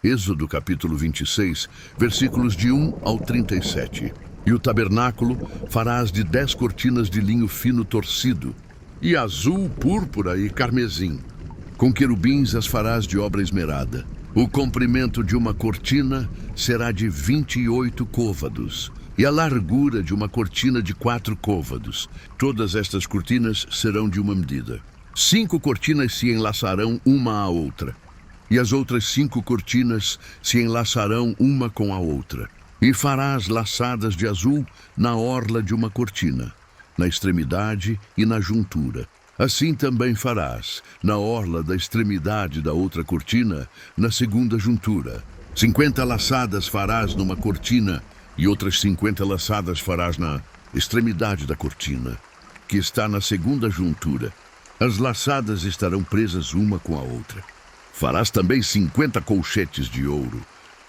Êxodo capítulo 26, versículos de 1 ao 37. E o tabernáculo farás de 10 cortinas de linho fino torcido, e azul, púrpura e carmesim. Com querubins as farás de obra esmerada. O comprimento de uma cortina será de 28 côvados, e a largura de uma cortina de 4 côvados. Todas estas cortinas serão de uma medida. 5 cortinas se enlaçarão uma à outra, e as outras 5 cortinas se enlaçarão uma com a outra. E farás laçadas de azul na orla de uma cortina, na extremidade e na juntura. Assim também farás na orla da extremidade da outra cortina, na segunda juntura. 50 laçadas farás numa cortina, e outras 50 laçadas farás na extremidade da cortina, que está na segunda juntura. As laçadas estarão presas uma com a outra. Farás também 50 colchetes de ouro,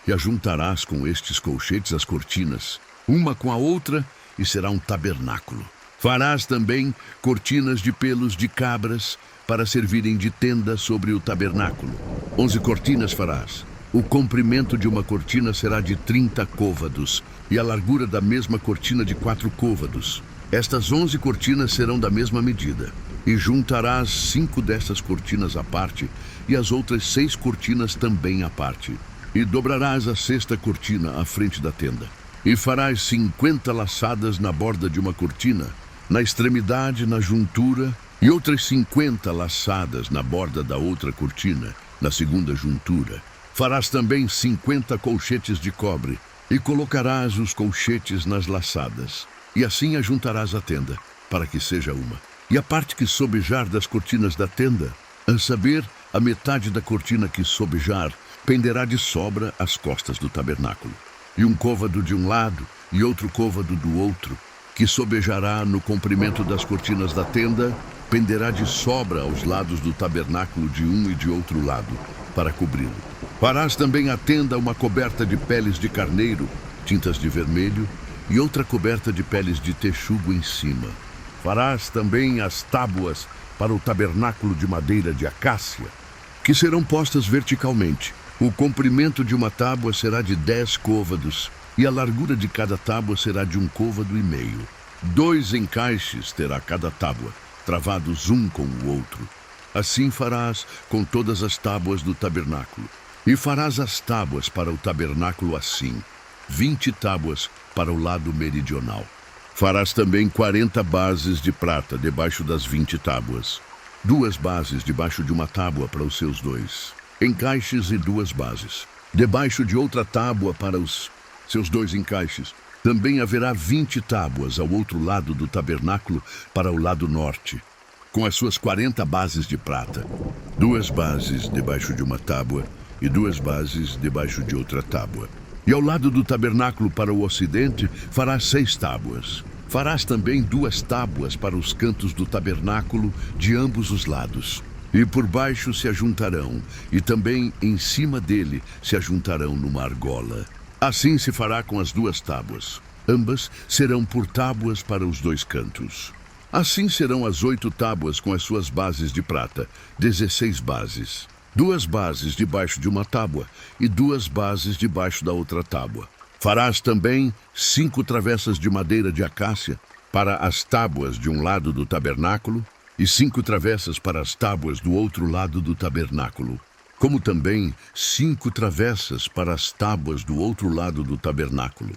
e ajuntarás com estes colchetes as cortinas, uma com a outra, e será um tabernáculo. Farás também cortinas de pelos de cabras, para servirem de tenda sobre o tabernáculo. 11 cortinas farás. O comprimento de uma cortina será de 30 côvados, e a largura da mesma cortina de 4 côvados. Estas 11 cortinas serão da mesma medida. E juntarás 5 dessas cortinas à parte, e as outras 6 cortinas também à parte. E dobrarás a 6ª cortina à frente da tenda. E farás 50 laçadas na borda de uma cortina, na extremidade, na juntura, e outras 50 laçadas na borda da outra cortina, na segunda juntura. Farás também 50 colchetes de cobre, e colocarás os colchetes nas laçadas. E assim ajuntarás a tenda, para que seja uma. E a parte que sobejar das cortinas da tenda, a saber, a metade da cortina que sobejar, penderá de sobra às costas do tabernáculo. E um côvado de um lado, e outro côvado do outro, que sobejará no comprimento das cortinas da tenda, penderá de sobra aos lados do tabernáculo de um e de outro lado, para cobri-lo. Farás também à tenda uma coberta de peles de carneiro, tintas de vermelho, e outra coberta de peles de texugo em cima. Farás também as tábuas para o tabernáculo de madeira de acácia, que serão postas verticalmente. O comprimento de uma tábua será de 10 côvados, e a largura de cada tábua será de 1,5 côvado. 2 encaixes terá cada tábua, travados um com o outro. Assim farás com todas as tábuas do tabernáculo. E farás as tábuas para o tabernáculo assim, 20 tábuas para o lado meridional. Farás também 40 bases de prata debaixo das 20 tábuas. 2 bases debaixo de uma tábua para os seus 2 encaixes e 2 bases. Debaixo de outra tábua para os seus 2 encaixes. Também haverá 20 tábuas ao outro lado do tabernáculo para o lado norte, com as suas 40 bases de prata. 2 bases debaixo de uma tábua e 2 bases debaixo de outra tábua. E ao lado do tabernáculo para o ocidente farás 6 tábuas. Farás também 2 tábuas para os cantos do tabernáculo de ambos os lados. E por baixo se ajuntarão, e também em cima dele se ajuntarão numa argola. Assim se fará com as 2 tábuas. Ambas serão por tábuas para os 2 cantos. Assim serão as 8 tábuas com as suas bases de prata, 16 bases. 2 bases debaixo de uma tábua e 2 bases debaixo da outra tábua. Farás também 5 travessas de madeira de acácia para as tábuas de um lado do tabernáculo e 5 travessas para as tábuas do outro lado do tabernáculo, como também 5 travessas para as tábuas do outro lado do tabernáculo,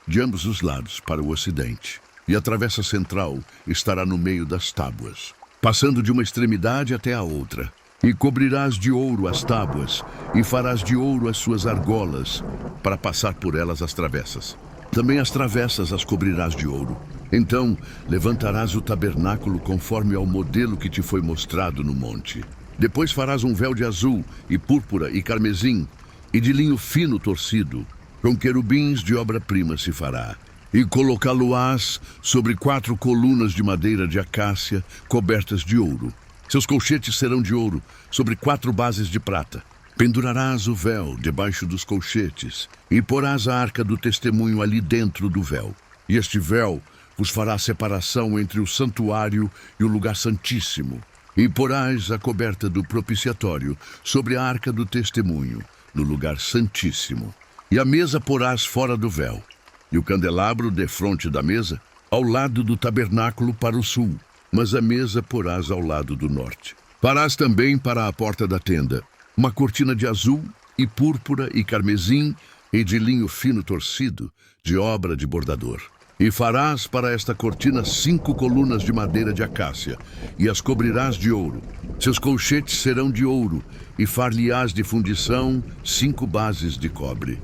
de ambos os lados para o ocidente. E a travessa central estará no meio das tábuas, passando de uma extremidade até a outra. E cobrirás de ouro as tábuas, e farás de ouro as suas argolas, para passar por elas as travessas. Também as travessas as cobrirás de ouro. Então levantarás o tabernáculo conforme ao modelo que te foi mostrado no monte. Depois farás um véu de azul, e púrpura, e carmesim, e de linho fino torcido. Com querubins de obra-prima se fará. E colocá-lo-ás sobre 4 colunas de madeira de acácia, cobertas de ouro. Seus colchetes serão de ouro, sobre 4 bases de prata. Pendurarás o véu debaixo dos colchetes, e porás a arca do testemunho ali dentro do véu. E este véu vos fará separação entre o santuário e o lugar santíssimo. E porás a coberta do propiciatório sobre a arca do testemunho, no lugar santíssimo. E a mesa porás fora do véu, e o candelabro defronte da mesa, ao lado do tabernáculo para o sul, mas a mesa porás ao lado do norte. Farás também para a porta da tenda uma cortina de azul e púrpura e carmesim e de linho fino torcido, de obra de bordador. E farás para esta cortina 5 colunas de madeira de acácia, e as cobrirás de ouro. Seus colchetes serão de ouro, e far-lhe-ás de fundição 5 bases de cobre.